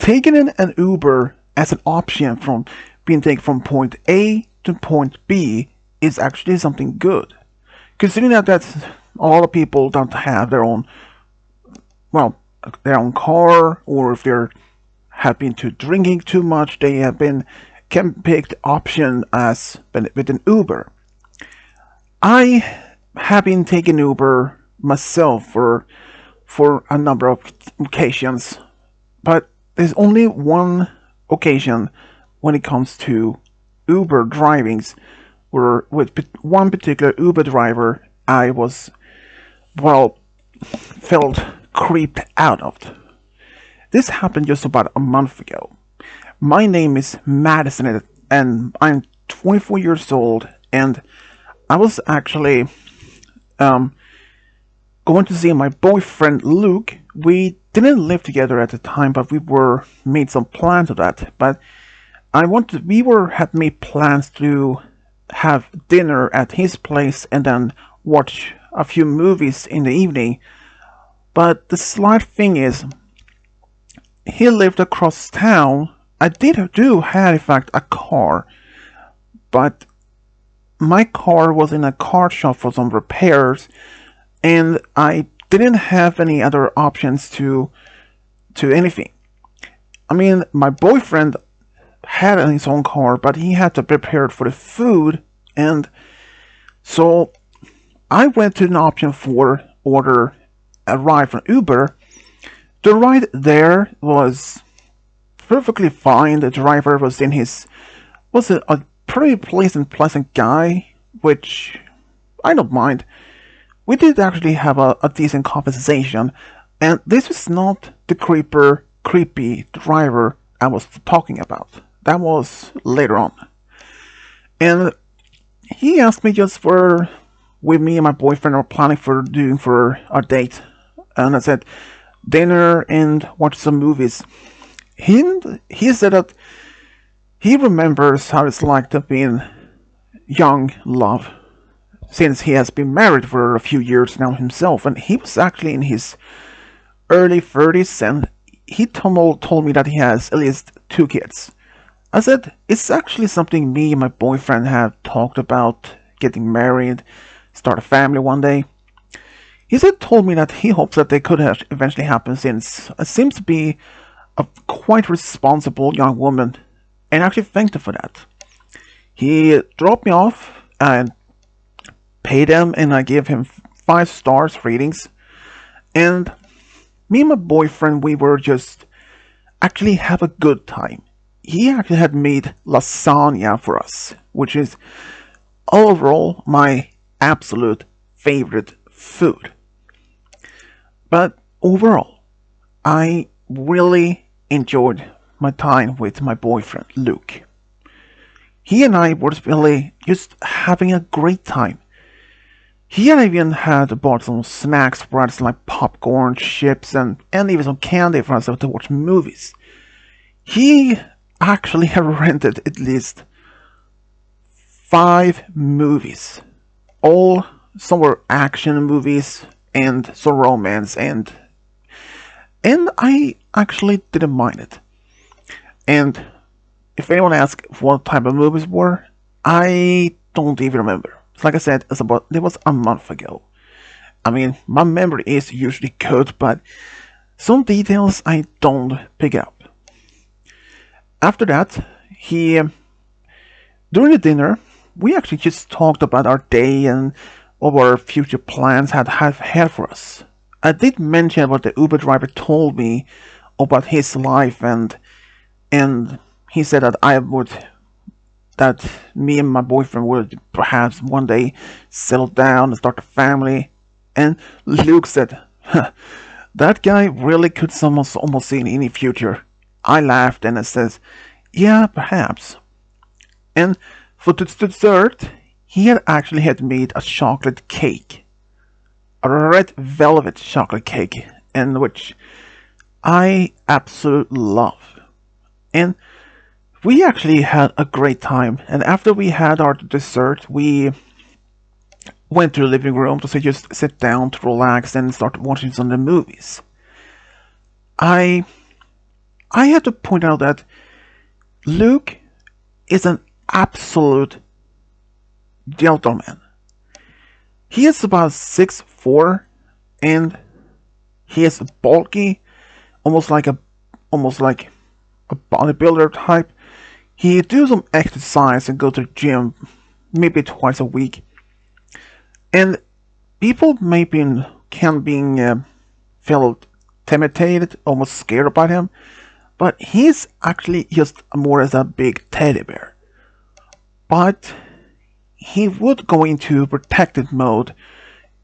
taking an Uber as an option from being taken from point A to point B is actually something good. Considering that a lot of people don't have their own, well, their own car, or if they're have been to drinking too much, they have been can pick the option as with an Uber. I have been taking Uber myself for a number of occasions, but there's only one occasion when it comes to Uber drivings where with one particular Uber driver I was, well, felt creeped out of. This happened just about a month ago. My name is Madison and I'm 24 years old, and I was actually going to see my boyfriend Luke. We didn't live together at the time, but we were made some plans of that. But we had made plans to have dinner at his place and then watch a few movies in the evening. But the slight thing is, he lived across town. I do have in fact a car, but my car was in a car shop for some repairs, and I didn't have any other options to anything. I mean, my boyfriend had his own car, but he had to prepare it for the food, and so I went to an option for order a ride from Uber. The ride there was perfectly fine. The driver was a pretty pleasant guy, which I don't mind. We did actually have a decent conversation, and this was not the creepy driver I was talking about. That was later on. And he asked me just for, with me and my boyfriend are planning for our date. And I said, dinner and watch some movies. He said that he remembers how it's like to be in young love, since he has been married for a few years now himself, and he was actually in his early 30s, and he told me that he has at least 2 kids. I said, it's actually something me and my boyfriend have talked about, getting married, start a family one day. He told me that he hopes that they could eventually happen, since it seems to be a quite responsible young woman, and I actually thanked him for that. He dropped me off and paid him, and I gave him 5 stars ratings. And me and my boyfriend, we were just actually have a good time. He actually had made lasagna for us, which is overall my absolute favorite food. But overall, I really enjoyed my time with my boyfriend Luke. He and I were really just having a great time. He had even had bought some snacks for us, like popcorn, chips, and even some candy for us to watch movies. He actually had rented at least 5 movies. Some were action movies and some romance, and I actually didn't mind it. And if anyone asks what type of movies were, I don't even remember. Like I said, it was a month ago. I mean, my memory is usually good, but some details I don't pick up. After that, during the dinner, we actually just talked about our day and what our future plans had for us. I did mention what the Uber driver told me about his life, and he said that me and my boyfriend would perhaps one day settle down and start a family. And Luke said, huh, that guy really could almost see in any future. I laughed and I says, yeah, perhaps. And for the dessert, he had made a chocolate cake, a red velvet chocolate cake, and which I absolutely love. And we actually had a great time. And after we had our dessert, we went to the living room to just sit down to relax and start watching some of the movies. I I have to point out that Luke is an absolute gentleman. He is about 6'4", and he is bulky, almost like a almost like a bodybuilder type. He do some exercise and go to the gym maybe twice a week. And people maybe can be feel intimidated, almost scared about him, but he's actually just more as a big teddy bear. But he would go into protective mode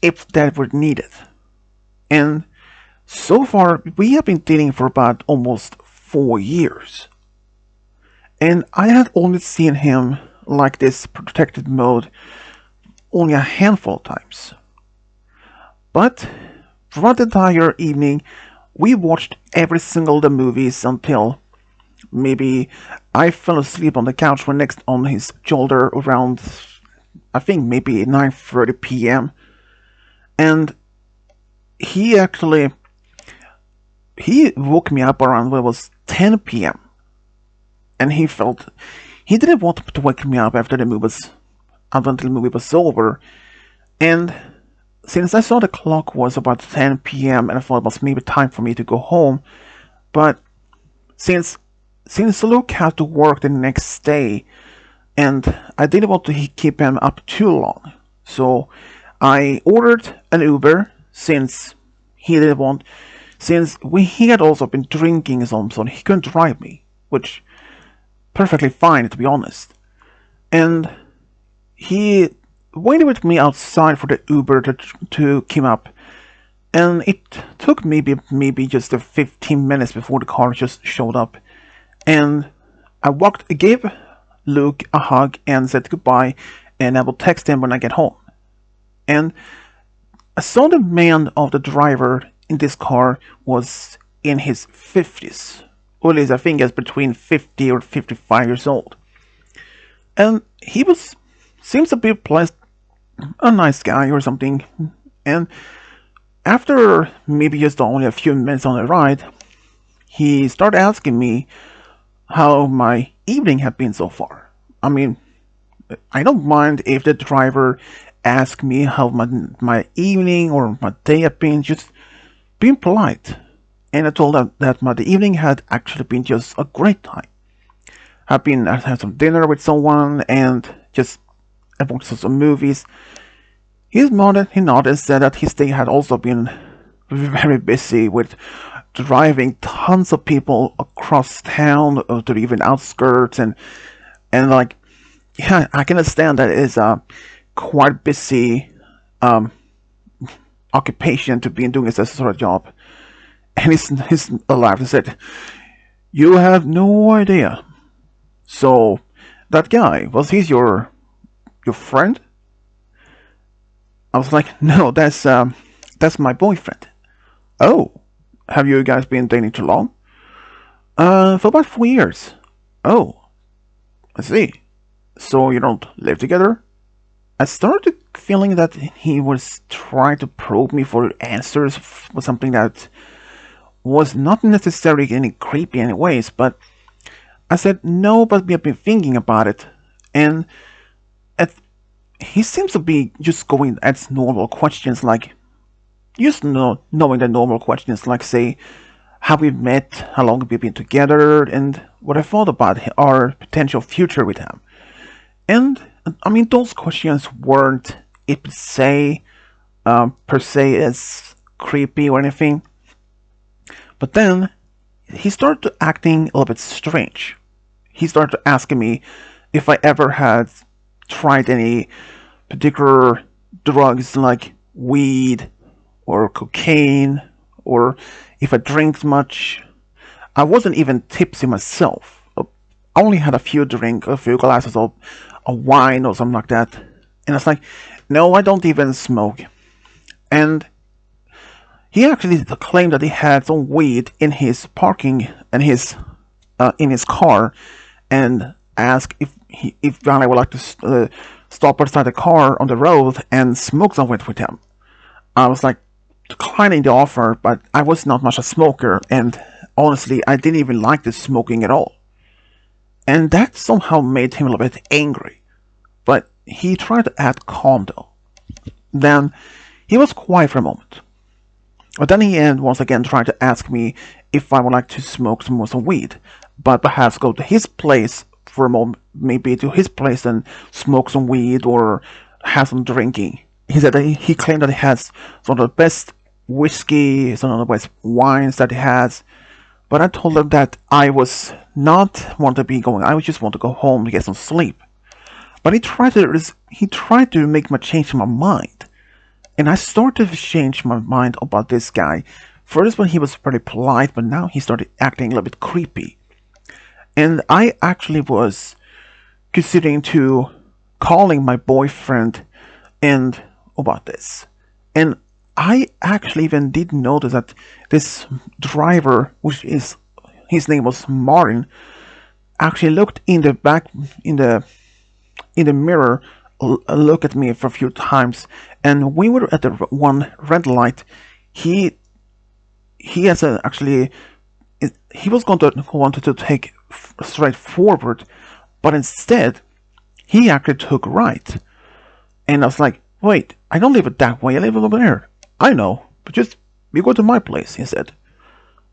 if that were needed. And so far, we have been dating for about almost 4 years. And I had only seen him like this protected mode only a handful of times. But throughout the entire evening, we watched every single of the movies until maybe I fell asleep on the couch when next on his shoulder around, I think maybe 9:30 p.m. And he actually he woke me up around when it was 10 p.m. And he didn't want to wake me up after the movie was until the movie was over. And since I saw the clock was about 10 p.m. and I thought it was maybe time for me to go home, but since Luke had to work the next day, and I didn't want to keep him up too long, so I ordered an Uber he didn't want, he had also been drinking some, so he couldn't drive me, which perfectly fine to be honest. And he waited with me outside for the Uber to come up, and it took maybe just 15 minutes before the car just showed up. And I gave Luke a hug and said goodbye, and I will text him when I get home. And I saw the man of the driver in this car was in his 50s, or at least I think it's between 50 or 55 years old. And seems to be a nice guy or something. And after maybe just only a few minutes on the ride, he started asking me how my evening had been so far. I mean, I don't mind if the driver asks me how my evening or my day had been, just being polite. And I told him that my evening had actually been just a great time. I had some dinner with someone and just I watched some movies. He nodded and said that his day had also been very busy with driving tons of people across town to the even outskirts, and like, yeah, I can understand that it's a quite busy occupation to be doing this sort of job. And he's alive and said, "You have no idea. So that guy, was he your friend?" I was like, "No, that's my boyfriend." "Oh, have you guys been dating too long?" For about 4 years." "Oh, I see. So you don't live together?" I started feeling that he was trying to probe me for answers for something that was not necessarily any creepy anyways, but I said no, but we have been thinking about it. And he seems to be just going at normal questions, like just knowing the normal questions, like say how we met, how long we've been together, and what I thought about our potential future with him. And I mean, those questions weren't per se as creepy or anything. But then he started acting a little bit strange. He started asking me if I ever had tried any particular drugs like weed or cocaine, or if I drank much. I wasn't even tipsy myself. I only had a few glasses of wine or something like that. And I was like, no, I don't even smoke. And he actually claimed that he had some weed in his parking and in his car, and asked if Johnny would like to stop outside the car on the road and smoke some with him. I was like declining the offer, but I was not much a smoker, and Honestly, I didn't even like the smoking at all. And that somehow made him a little bit angry. But he tried to act calm though. Then he was quiet for a moment. But then he once again tried to ask me if I would like to smoke some weed, but perhaps go to his place for a moment, maybe to his place and smoke some weed or have some drinking. He said that he claimed that he has some of the best whiskey, some of the best wines that he has. But I told him that I was not want to be going. I just want to go home to get some sleep. But he tried to make me change my mind. And I started to change my mind about this guy. First, when he was pretty polite, but now he started acting a little bit creepy. And I actually was considering to calling my boyfriend and about this. And I actually even did notice that this driver, which is his name was Martin, actually looked in the back in the mirror, look at me for a few times, and we were at the one red light. He has actually he was going to wanted to take straight forward, but instead he actually took right. And I was like, wait, I don't live it that way. I live over there. I know, but just you go to my place, he said.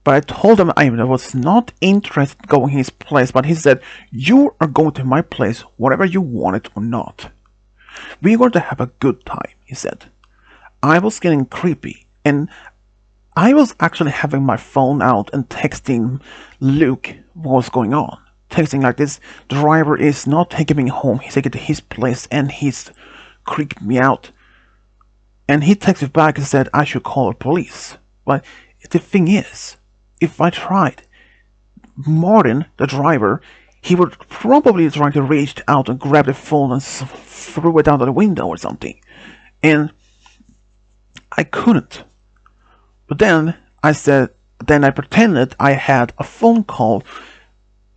But I told him I was not interested in going to his place, but he said, you are going to my place, whatever you want it or not. We're going to have a good time, he said. I was getting creepy, and I was actually having my phone out and texting Luke what was going on. Texting like this driver is not taking me home, he's taking to his place, and he's creeping me out. And he texted back and said I should call the police. But the thing is, if I tried, Martin, the driver, he would probably try to reach out and grab the phone and throw it out of the window or something. And I couldn't. But then I pretended I had a phone call,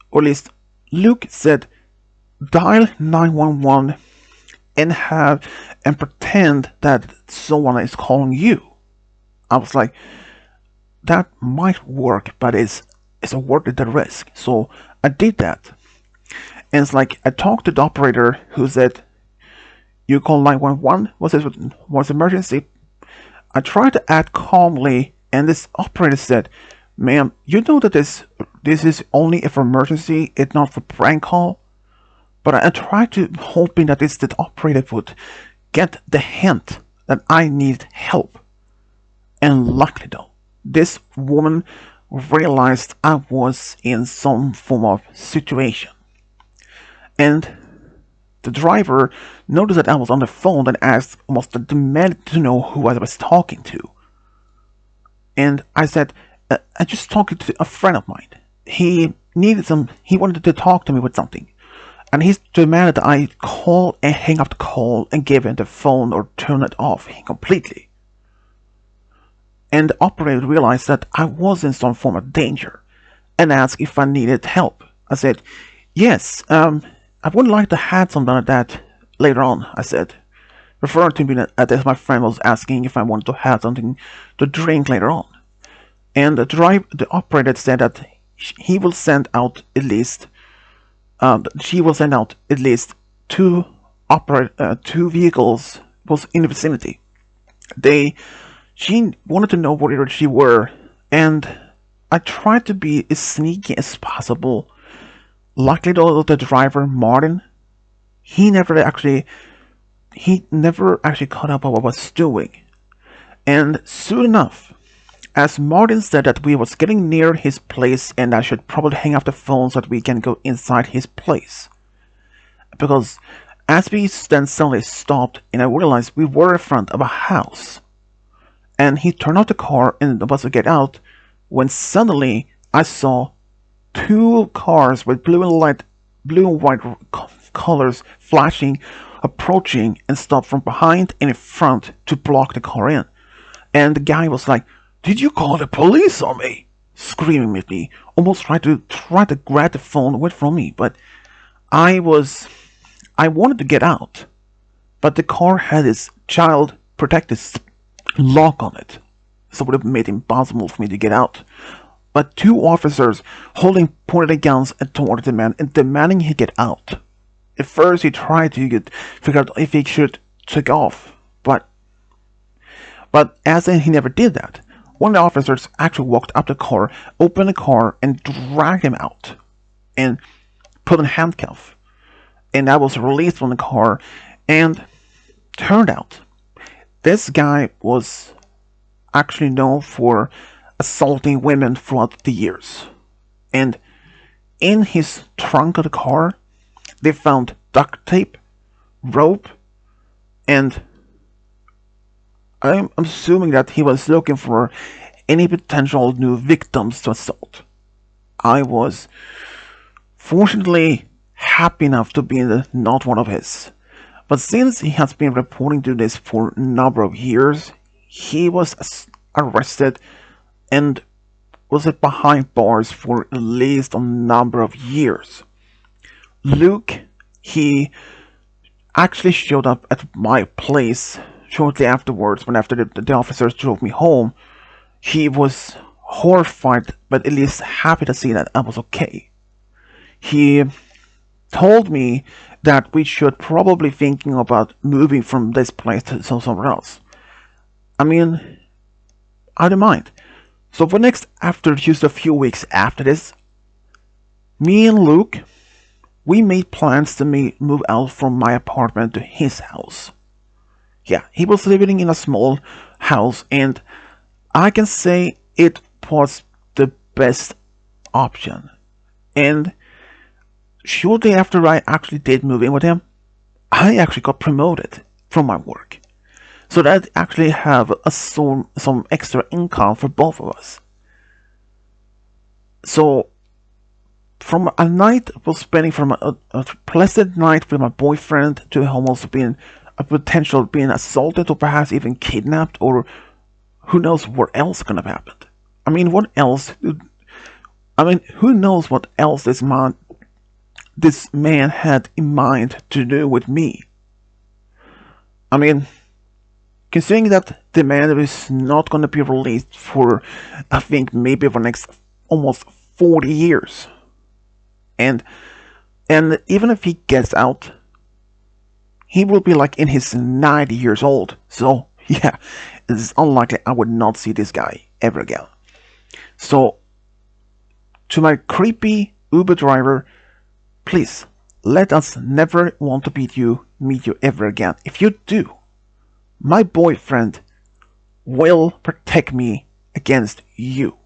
or at least Luke said, dial 911 and pretend that someone is calling you. I was like, that might work, but it's a worth the risk. So I did that. And it's like I talked to the operator who said, you call 911? Was emergency? I tried to act calmly, and this operator said, ma'am, you know that this is only for emergency, it's not for prank call? But I tried to hoping that the operator would get the hint that I need help. And luckily though, this woman realized I was in some form of situation. And the driver noticed that I was on the phone and asked, almost demanded to know who I was talking to. And I said, I just talking to a friend of mine. He wanted to talk to me with something. And he demanded that I call and hang up the call and give him the phone or turn it off completely. And the operator realized that I was in some form of danger and asked if I needed help. I said, yes, I would like to have something like that later on, I said, referring to me as my friend was asking if I wanted to have something to drink later on. And the operator said that he will send out at least she will send out at least two vehicles was in the vicinity. She wanted to know where she were, and I tried to be as sneaky as possible. Luckily though, the driver, Martin, he never actually caught up on what I was doing. And soon enough, as Martin said that we was getting near his place and I should probably hang up the phone so that we can go inside his place. Because as we then suddenly stopped and I realized we were in front of a house. And he turned off the car and was to get out when suddenly I saw two cars with blue and white colors flashing, approaching and stopped from behind and in front to block the car in. And the guy was like, did you call the police on me? Screaming at me, almost trying to grab the phone away from me. But I wanted to get out, but the car had its child protective lock on it, so it would have made it impossible for me to get out. but two officers holding pointed guns toward the man and demanding he get out. At first, he tried to figure out if he should take off, but as he never did that, one of the officers actually walked up the car, opened the car, and dragged him out, and put in handcuff. And I was released from the car, and turned out this guy was actually known for assaulting women throughout the years. And in his trunk of the car, they found duct tape, rope, and I'm assuming that he was looking for any potential new victims to assault. I was fortunately happy enough to be not one of his. But since he has been reporting to this for a number of years, he was arrested and was behind bars for at least a number of years. Luke, he actually showed up at my place shortly afterwards, after the officers drove me home. He was horrified, but at least happy to see that I was okay. He told me that we should probably thinking about moving from this place to somewhere else. I mean, I don't mind. So for next, after just a few weeks after this, me and Luke, we made plans to move out from my apartment to his house. Yeah, he was living in a small house, and I can say it was the best option. And shortly after I actually did move in with him, I actually got promoted from my work. So that actually have some extra income for both of us. So from a night was spending from a pleasant night with my boyfriend to almost being a potential being assaulted or perhaps even kidnapped, or who knows what else could have happened. I mean, what else? I mean, who knows what else this man had in mind to do with me? I mean, considering that the man is not going to be released for, I think, maybe for the next almost 40 years. And even if he gets out, he will be like in his 90 years old. So, yeah, it's unlikely I would not see this guy ever again. So, to my creepy Uber driver, please, let us never want to meet you ever again. If you do, my boyfriend will protect me against you.